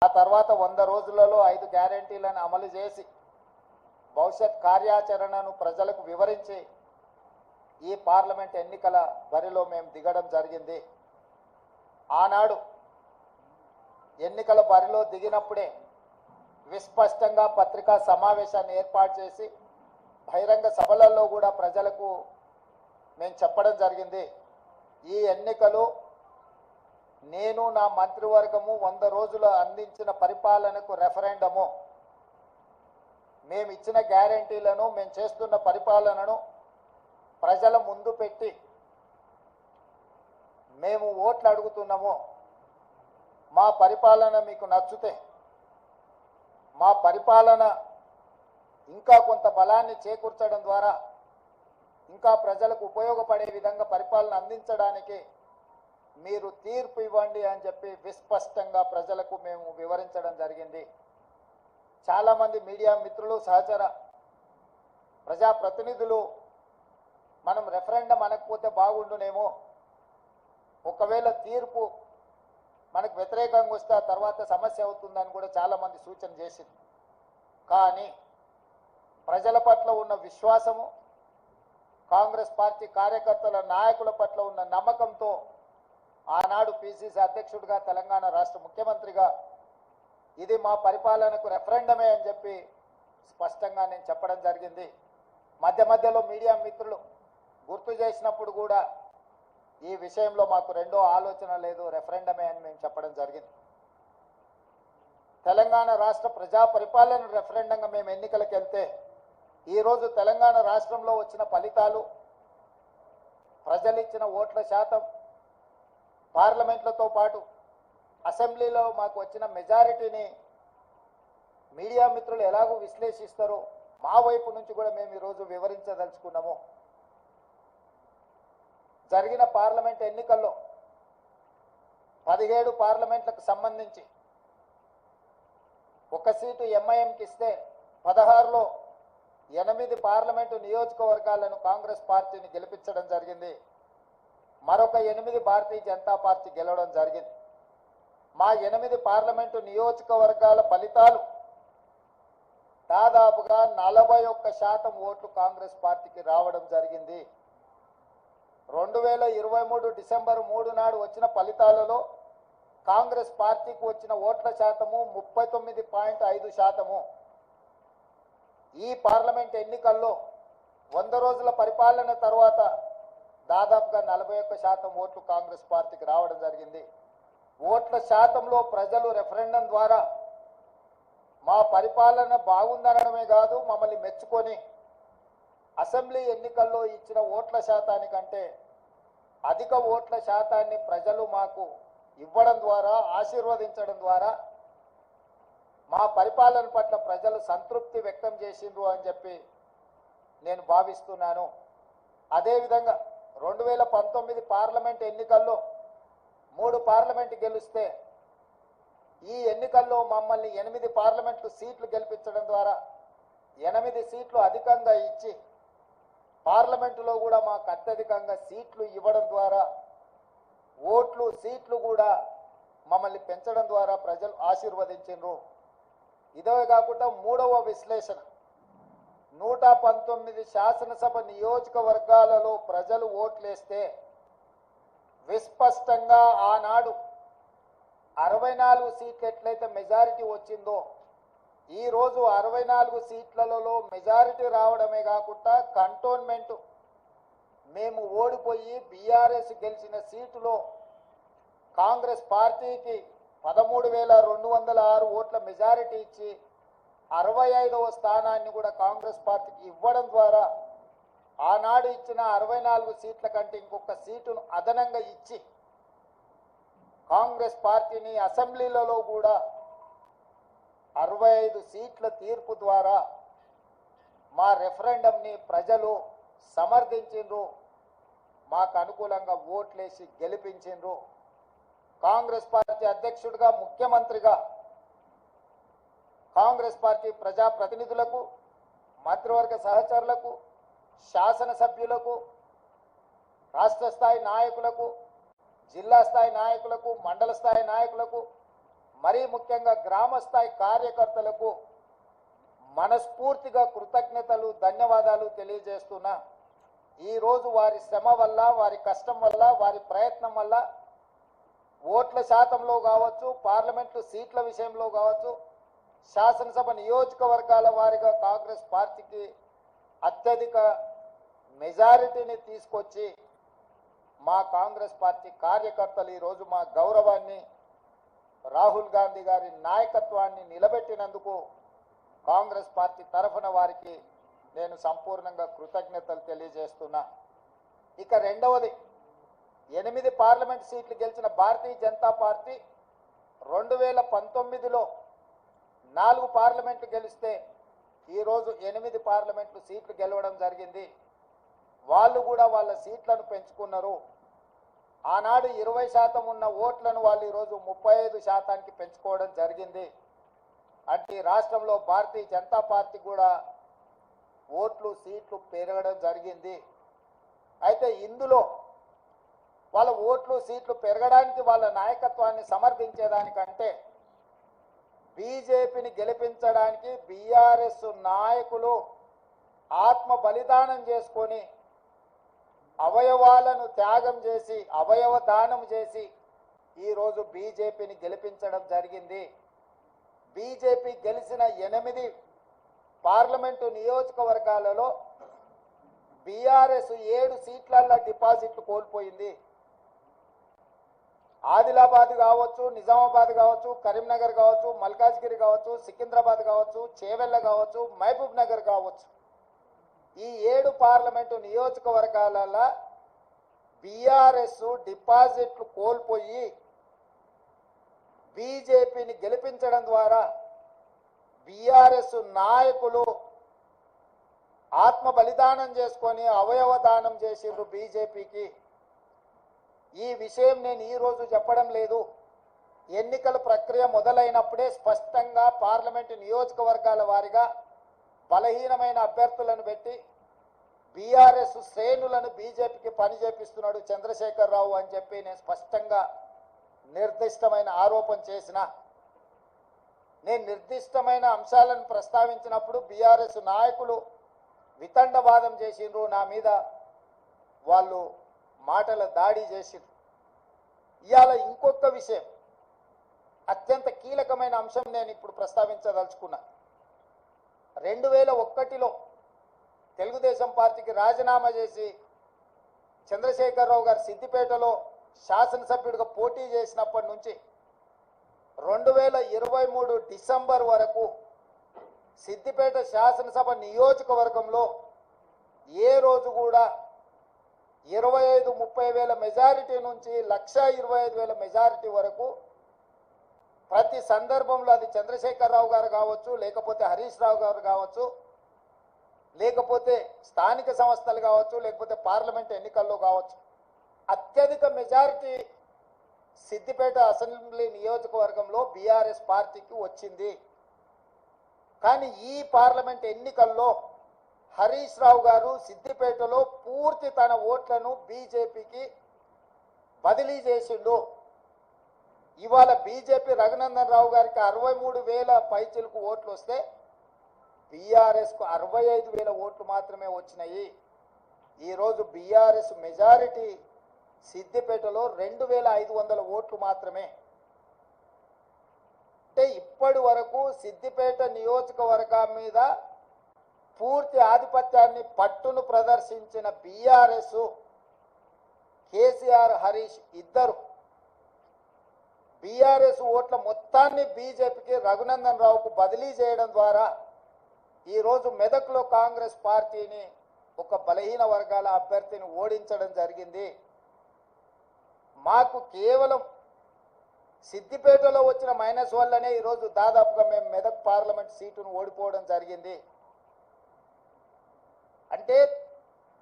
ఆ తర్వాత 100 రోజులలో 5 గ్యారెంటీలను అమలు చేసి భవిష్యత్ కార్యాచరణను ప్రజలకు వివరించి ఈ పార్లమెంట్ ఎన్నికల బరిలో మేము దిగడం జరిగింది. ఆనాడు ఎన్నికల బరిలో దిగినప్పుడే విస్పష్టంగా పత్రికా సమావేశాన్ని ఏర్పాటు చేసి బహిరంగ సభలలో కూడా ప్రజలకు మేము చెప్పడం జరిగింది. ఈ ఎన్నికలు నేను నా మంత్రివర్గము 100 రోజులు అందించిన పరిపాలనకు రెఫరెండము, మేము ఇచ్చిన గ్యారెంటీలను మేము చేస్తున్న పరిపాలనను ప్రజల ముందు పెట్టి మేము ఓట్లు అడుగుతున్నాము. మా పరిపాలన మీకు నచ్చితే మా పరిపాలన ఇంకా కొంత బలాన్ని చేకూర్చడం ద్వారా ఇంకా ప్రజలకు ఉపయోగపడే విధంగా పరిపాలన అందించడానికి మీరు తీర్పు ఇవ్వండి అని చెప్పి విస్పష్టంగా ప్రజలకు మేము వివరించడం జరిగింది. చాలామంది మీడియా మిత్రులు, సహచర ప్రజాప్రతినిధులు మనం రెఫరెండం అనకపోతే బాగుండునేమో, ఒకవేళ తీర్పు మనకు వ్యతిరేకంగా వస్తే ఆ తర్వాత సమస్య అవుతుందని కూడా చాలామంది సూచన చేసింది. కానీ ప్రజల పట్ల ఉన్న విశ్వాసము, కాంగ్రెస్ పార్టీ కార్యకర్తల నాయకుల పట్ల ఉన్న నమ్మకంతో ఆనాడు పిసిసి అధ్యక్షుడిగా, తెలంగాణ రాష్ట్ర ముఖ్యమంత్రిగా ఇది మా పరిపాలనకు రెఫరెండమే అని చెప్పి స్పష్టంగా నేను చెప్పడం జరిగింది. మధ్య మధ్యలో మీడియా మిత్రులు గుర్తు చేసినప్పుడు కూడా ఈ విషయంలో మాకు రెండో ఆలోచన లేదు, రెఫరెండమే అని మేము చెప్పడం జరిగింది. తెలంగాణ రాష్ట్ర ప్రజా పరిపాలన రెఫరెండంగా మేము ఎన్నికలకు వెళ్తే ఈరోజు తెలంగాణ రాష్ట్రంలో వచ్చిన ఫలితాలు, ప్రజలు ఇచ్చిన ఓట్ల శాతం, పార్లమెంట్లతో పాటు అసెంబ్లీలో మాకు వచ్చిన మెజారిటీని మీడియా మిత్రులు ఎలాగో విశ్లేషిస్తారో మా వైపు నుంచి కూడా మేము ఈరోజు వివరించదలుచుకున్నాము. జరిగిన పార్లమెంట్ ఎన్నికల్లో 17 పార్లమెంట్లకు సంబంధించి ఒక సీటు ఎంఐఎంకి ఇస్తే 16లో 8 పార్లమెంటు నియోజకవర్గాలను కాంగ్రెస్ పార్టీని గెలిపించడం జరిగింది. మరొక 8 భారతీయ జనతా పార్టీ గెలవడం జరిగింది. మా 8 పార్లమెంటు నియోజకవర్గాల ఫలితాలు దాదాపుగా 41% ఓట్లు కాంగ్రెస్ పార్టీకి రావడం జరిగింది. 2023 డిసెంబర్ 3 నాడు వచ్చిన ఫలితాలలో కాంగ్రెస్ పార్టీకి వచ్చిన ఓట్ల శాతము 39.5%. ఈ పార్లమెంట్ ఎన్నికల్లో 100 రోజుల పరిపాలన తర్వాత దాదాపుగా 41% ఓట్లు కాంగ్రెస్ పార్టీకి రావడం జరిగింది. ఓట్ల శాతంలో ప్రజలు రెఫరెండం ద్వారా మా పరిపాలన బాగుందనడమే కాదు, మమ్మల్ని మెచ్చుకొని అసెంబ్లీ ఎన్నికల్లో ఇచ్చిన ఓట్ల శాతానికంటే అధిక ఓట్ల శాతాన్ని ప్రజలు మాకు ఇవ్వడం ద్వారా, ఆశీర్వదించడం ద్వారా మా పరిపాలన పట్ల ప్రజలు సంతృప్తి వ్యక్తం చేసిండ్రు అని చెప్పి నేను భావిస్తున్నాను. అదేవిధంగా 2019 పార్లమెంట్ ఎన్నికల్లో 3 పార్లమెంట్ గెలిస్తే ఈ ఎన్నికల్లో మమ్మల్ని 8 పార్లమెంటు సీట్లు గెలిపించడం ద్వారా 8 సీట్లు అధికంగా ఇచ్చి పార్లమెంటులో కూడా మాకు అత్యధికంగా సీట్లు ఇవ్వడం ద్వారా ఓట్లు, సీట్లు కూడా మమ్మల్ని పెంచడం ద్వారా ప్రజలు ఆశీర్వదించారు. ఇదే కాకుండా మూడవ విశ్లేషణ, 119 శాసనసభ నియోజకవర్గాలలో ప్రజలు ఓట్లేస్తే విస్పష్టంగా ఆనాడు 64 సీట్లు ఎట్లయితే మెజారిటీ వచ్చిందో ఈరోజు 64 సీట్లలో మెజారిటీ రావడమే కాకుండా కంటోన్మెంట్ మేము ఓడిపోయి బీఆర్ఎస్ గెలిచిన సీటులో కాంగ్రెస్ పార్టీకి 13,206 ఓట్ల మెజారిటీ ఇచ్చి 65వ స్థానాన్ని కూడా కాంగ్రెస్ పార్టీకి ఇవ్వడం ద్వారా ఆనాడు ఇచ్చిన 64 సీట్ల కంటే ఇంకొక సీటును అదనంగా ఇచ్చి కాంగ్రెస్ పార్టీని అసెంబ్లీలలో కూడా 65 సీట్ల తీర్పు ద్వారా మా రెఫరెండంని ప్రజలు సమర్థించిండ్రు, మాకు అనుకూలంగా ఓట్లేసి గెలిపించిండ్రు. కాంగ్రెస్ పార్టీ అధ్యక్షుడిగా, ముఖ్యమంత్రిగా కాంగ్రెస్ పార్టీ ప్రజాప్రతినిధులకు, మంత్రివర్గ సహచరులకు, శాసనసభ్యులకు, రాష్ట్ర స్థాయి నాయకులకు, జిల్లా స్థాయి నాయకులకు, మండల స్థాయి నాయకులకు, మరీ ముఖ్యంగా గ్రామ స్థాయి కార్యకర్తలకు మనస్ఫూర్తిగా కృతజ్ఞతలు ధన్యవాదాలు తెలియజేస్తున్నా. ఈరోజు వారి శ్రమ వల్ల, వారి కష్టం వల్ల, వారి ప్రయత్నం వల్ల ఓట్ల శాతంలో కావచ్చు, పార్లమెంటు సీట్ల విషయంలో కావచ్చు, శాసనసభ నియోజకవర్గాల వారిగా కాంగ్రెస్ పార్టీకి అత్యధిక మెజారిటీని తీసుకొచ్చి మా కాంగ్రెస్ పార్టీ కార్యకర్తలు ఈరోజు మా గౌరవాన్ని, రాహుల్ గాంధీ గారి నాయకత్వాన్ని నిలబెట్టినందుకు కాంగ్రెస్ పార్టీ తరఫున వారికి నేను సంపూర్ణంగా కృతజ్ఞతలు తెలియజేస్తున్నా. ఇక రెండవది, 8 పార్లమెంట్ సీట్లు గెలిచిన భారతీయ జనతా పార్టీ 2019లో 4 పార్లమెంట్లు గెలిస్తే ఈరోజు 8 పార్లమెంట్లు సీట్లు గెలవడం జరిగింది. వాళ్ళు కూడా వాళ్ళ సీట్లను పెంచుకున్నారు. ఆనాడు 20% ఉన్న ఓట్లను వాళ్ళు ఈరోజు 35%కి పెంచుకోవడం జరిగింది. అంటే రాష్ట్రంలో భారతీయ జనతా పార్టీ కూడా ఓట్లు సీట్లు పెరగడం జరిగింది. అయితే ఇందులో వాళ్ళ ఓట్లు సీట్లు పెరగడానికి వాళ్ళ నాయకత్వాన్ని సమర్థించేదానికంటే బీజేపీని గెలిపించడానికి బీఆర్ఎస్ నాయకులు ఆత్మ బలిదానం చేసుకొని అవయవాలను త్యాగం చేసి అవయవ దానం చేసి ఈరోజు బీజేపీని గెలిపించడం జరిగింది. బీజేపీ గెలిచిన 8 పార్లమెంటు నియోజకవర్గాలలో బీఆర్ఎస్ 7 సీట్లల్లో డిపాజిట్లు కోల్పోయింది. ఆదిలాబాద్ కావచ్చు, నిజామాబాద్ కావచ్చు, కరీంనగర్ కావచ్చు, మల్కాజ్గిరి కావచ్చు, సికింద్రాబాద్ కావచ్చు, చేవెళ్ళ కావచ్చు, మహబూబ్ నగర్ కావచ్చు, ఈ 7 పార్లమెంటు నియోజకవర్గాలలో బీఆర్ఎస్ డిపాజిట్లు కోల్పోయి బీజేపీని గెలిపించడం ద్వారా బీఆర్ఎస్ నాయకులు ఆత్మ బలిదానం చేసుకొని అవయవ దానం చేసిండ్రు బీజేపీకి. ఈ విషయం నేను ఈరోజు చెప్పడం లేదు. ఎన్నికల ప్రక్రియ మొదలైనప్పుడే స్పష్టంగా పార్లమెంటు నియోజకవర్గాల వారిగా బలహీనమైన అభ్యర్థులను పెట్టి బీఆర్ఎస్ శ్రేణులను బీజేపీకి పని చేపిస్తున్నాడు చంద్రశేఖరరావు అని చెప్పి నేను స్పష్టంగా నిర్దిష్టమైన ఆరోపణ చేసిన. నేను నిర్దిష్టమైన అంశాలను ప్రస్తావించినప్పుడు బీఆర్ఎస్ నాయకులు వితండవాదం చేసిండ్రు, నా మీద వాళ్ళు మాటల దాడి చేసిండ్రు. ఇవాళ ఇంకొక విషయం, అత్యంత కీలకమైన అంశం నేను ఇప్పుడు ప్రస్తావించదలుచుకున్నా. 2001లో తెలుగుదేశం పార్టీకి రాజీనామా చేసి చంద్రశేఖరరావు గారు సిద్దిపేటలో శాసనసభ్యుడిగా పోటీ చేసినప్పటి నుంచి 2023 డిసెంబర్ వరకు సిద్దిపేట శాసనసభ నియోజకవర్గంలో ఏ రోజు కూడా 25-30 వేల మెజారిటీ నుంచి 1,25,000 మెజారిటీ వరకు ప్రతి సందర్భంలో అది చంద్రశేఖరరావు గారు కావచ్చు, లేకపోతే హరీష్ రావు గారు కావచ్చు, లేకపోతే స్థానిక సంస్థలు కావచ్చు, లేకపోతే పార్లమెంట్ ఎన్నికల్లో కావచ్చు, అత్యధిక మెజారిటీ సిద్దిపేట అసెంబ్లీ నియోజకవర్గంలో బీఆర్ఎస్ పార్టీకి వచ్చింది. కానీ ఈ పార్లమెంట్ ఎన్నికల్లో హరీష్ రావు గారు సిద్దిపేటలో పూర్తి తన ఓట్లను బీజేపీకి బదిలీ చేసిండు. ఇవాళ బీజేపీ రఘునందన్ రావు గారికి 63,000 పైచిలకు ఓట్లు వస్తే బీఆర్ఎస్కు 65,000 ఓట్లు మాత్రమే వచ్చినాయి. ఈరోజు బీఆర్ఎస్ మెజారిటీ సిద్దిపేటలో 2,500 ఓట్లు మాత్రమే. అంటే ఇప్పటి వరకు సిద్దిపేట నియోజకవర్గం మీద పూర్తి ఆధిపత్యాన్ని పట్టును ప్రదర్శించిన బీఆర్ఎస్, కేసీఆర్, హరీష్ ఇద్దరు బీఆర్ఎస్ ఓట్ల మొత్తాన్ని బీజేపీకి రఘునందన్ రావుకు బదిలీ చేయడం ద్వారా ఈరోజు మెదక్లో కాంగ్రెస్ పార్టీని ఒక బలహీన వర్గాల అభ్యర్థిని ఓడించడం జరిగింది. మాకు కేవలం సిద్దిపేటలో వచ్చిన మైనస్ వల్లనే ఈరోజు దాదాపుగా మేము మెదక్ పార్లమెంట్ సీటును ఓడిపోవడం జరిగింది. అంటే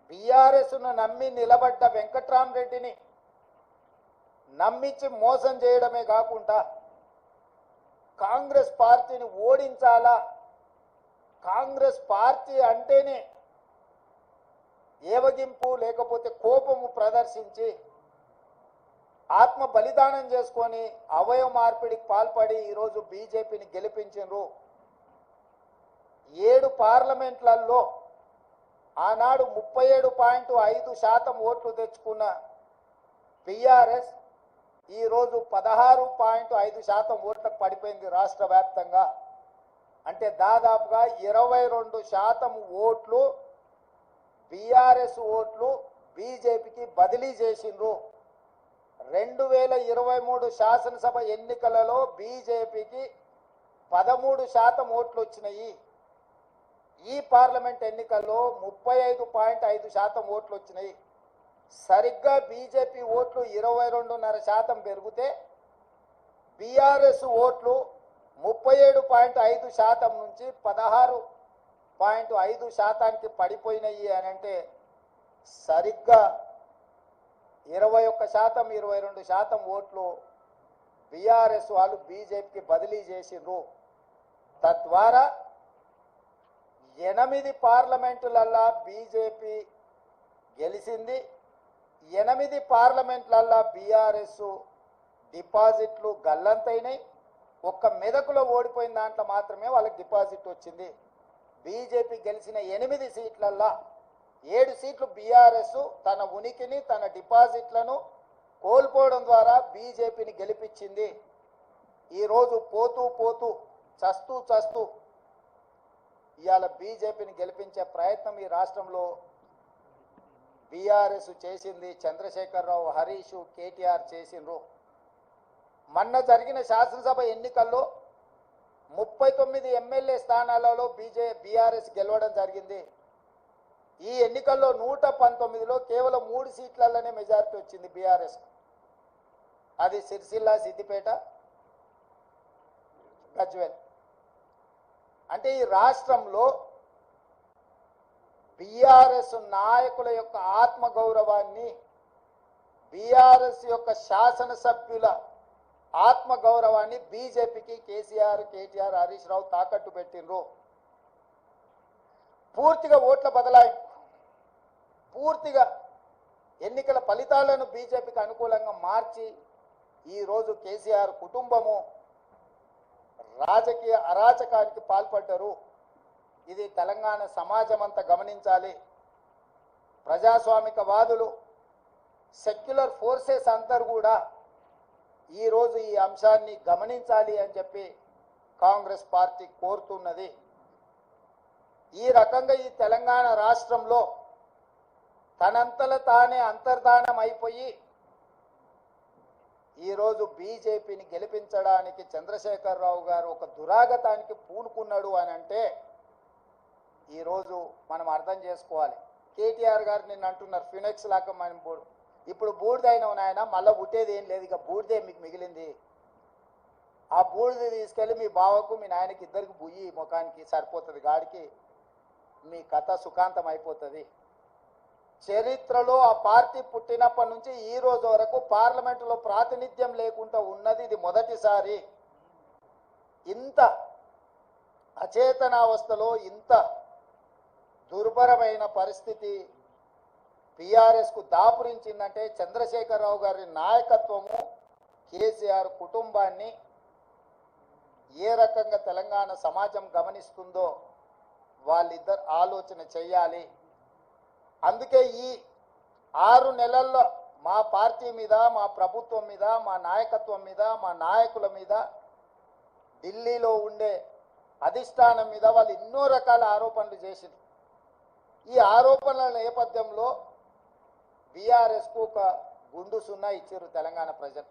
బీఆర్ఎస్ను నమ్మి నిలబడ్డ వెంకట్రామరెడ్డిని నమ్మించి మోసం చేయడమే కాకుండా కాంగ్రెస్ పార్టీని ఓడించాలా, కాంగ్రెస్ పార్టీ అంటేనే ఏవగింపు లేకపోతే కోపము ప్రదర్శించి ఆత్మ బలిదానం చేసుకొని అవయవ మార్పిడికి పాల్పడి ఈరోజు బీజేపీని గెలిపించారు. 7 పార్లమెంట్లలో ఆనాడు 37.5% ఓట్లు తెచ్చుకున్న బీఆర్ఎస్ ఈరోజు 16.5% ఓట్లకు పడిపోయింది రాష్ట్ర వ్యాప్తంగా. అంటే దాదాపుగా 22% ఓట్లు బీఆర్ఎస్ ఓట్లు బీజేపీకి బదిలీ చేసిండ్రు. 2023 శాసనసభ ఎన్నికలలో బీజేపీకి 13% ఓట్లు వచ్చినాయి. ఈ పార్లమెంట్ ఎన్నికల్లో 35.5% ఓట్లు వచ్చినాయి. సరిగ్గా బీజేపీ ఓట్లు 22.5% పెరిగితే బీఆర్ఎస్ ఓట్లు 37.5% నుంచి 16.5%కి పడిపోయినాయి అని అంటే సరిగ్గా 21% 22% ఓట్లు బీఆర్ఎస్ వాళ్ళు బీజేపీకి బదిలీ చేసిండ్రు. తద్వారా 8 పార్లమెంటులల్లా బీజేపీ గెలిచింది. 8 పార్లమెంట్లల్లా బీఆర్ఎస్ డిపాజిట్లు గల్లంతైనాయి. ఒక్క మెదకులో ఓడిపోయిన దాంట్లో మాత్రమే వాళ్ళకి డిపాజిట్ వచ్చింది. బీజేపీ గెలిచిన 8 సీట్లల్లా 7 సీట్లు బీఆర్ఎస్ తన ఉనికిని తన డిపాజిట్లను కోల్పోవడం ద్వారా బీజేపీని గెలిపించింది. ఈరోజు పోతూ పోతూ చస్తూ ఇవాళ బీజేపీని గెలిపించే ప్రయత్నం ఈ రాష్ట్రంలో బీఆర్ఎస్ చేసింది. చంద్రశేఖరరావు, హరీష్, కేటీఆర్ చేసిండ్రు. మొన్న జరిగిన శాసనసభ ఎన్నికల్లో 39 ఎమ్మెల్యే స్థానాలలో బీఆర్ఎస్ గెలవడం జరిగింది. ఈ ఎన్నికల్లో 119లో కేవలం 3 సీట్లలోనే మెజారిటీ వచ్చింది బీఆర్ఎస్. అది సిరిసిల్ల, సిద్దిపేట, గజ్వేల్. అంటే ఈ రాష్ట్రంలో బీఆర్ఎస్ నాయకుల యొక్క ఆత్మగౌరవాన్ని, బీఆర్ఎస్ యొక్క శాసనసభ్యుల ఆత్మగౌరవాన్ని బీజేపీకి కేసీఆర్, కేటీఆర్, హరీష్ రావు తాకట్టు పెట్టిండ్రు. పూర్తిగా ఓట్ల బదలాయింపు, పూర్తిగా ఎన్నికల ఫలితాలను బీజేపీకి అనుకూలంగా మార్చి ఈరోజు కేసీఆర్ కుటుంబము రాజకీయ అరాచకానికి పాల్పడ్డారు. ఇది తెలంగాణ సమాజం అంతా గమనించాలి. ప్రజాస్వామికవాదులు, సెక్యులర్ ఫోర్సెస్ అందరూ కూడా ఈరోజు ఈ అంశాన్ని గమనించాలి అని చెప్పి కాంగ్రెస్ పార్టీ కోరుతున్నది. ఈ రకంగా ఈ తెలంగాణ రాష్ట్రంలో తనంతల తానే అంతర్ధానం అయిపోయి ఈరోజు బీజేపీని గెలిపించడానికి చంద్రశేఖరరావు గారు ఒక దురాగతానికి పూనుకున్నాడు అని అంటే ఈరోజు మనం అర్థం చేసుకోవాలి. కేటీఆర్ గారు నిన్న అంటున్నారు ఫినెక్స్ లాగా మనం ఇప్పుడు బూడిదైన నాయన మళ్ళీ పుట్టేది ఏం లేదు, ఇక బూడిదే మీకు మిగిలింది. ఆ బూడిద తీసుకెళ్ళి మీ బావకు మీ నాయనకి ఇద్దరికి బుయ్యి ముఖానికి సరిపోతుంది, గాడికి మీ కథ సుఖాంతం అయిపోతుంది. చరిత్రలో ఆ పార్టీ పుట్టినప్పటి నుంచి ఈ రోజు వరకు పార్లమెంటులో ప్రాతినిధ్యం లేకుండా ఉన్నది ఇది మొదటిసారి. ఇంత అచేతనావస్థలో ఇంత దుర్భరమైన పరిస్థితి బీఆర్ఎస్కు దాపురించిందంటే చంద్రశేఖరరావు గారి నాయకత్వము, కేసీఆర్ కుటుంబాన్ని ఏ రకంగా తెలంగాణ సమాజం గమనిస్తుందో వాళ్ళిద్దరు ఆలోచన చెయ్యాలి. అందుకే ఈ 6 నెలల్లో మా పార్టీ మీద, మా ప్రభుత్వం మీద, మా నాయకత్వం మీద, మా నాయకుల మీద, ఢిల్లీలో ఉండే అధిష్టానం మీద వాళ్ళు ఎన్నో రకాల ఆరోపణలు చేసింది. ఈ ఆరోపణల నేపథ్యంలో బీఆర్ఎస్కు ఒక గుండు సున్నా ఇచ్చారు తెలంగాణ ప్రజలు.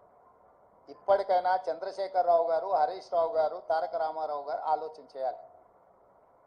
ఇప్పటికైనా చంద్రశేఖరరావు గారు, హరీష్ రావు గారు, తారక రామారావు గారు ఆలోచన చేయాలి.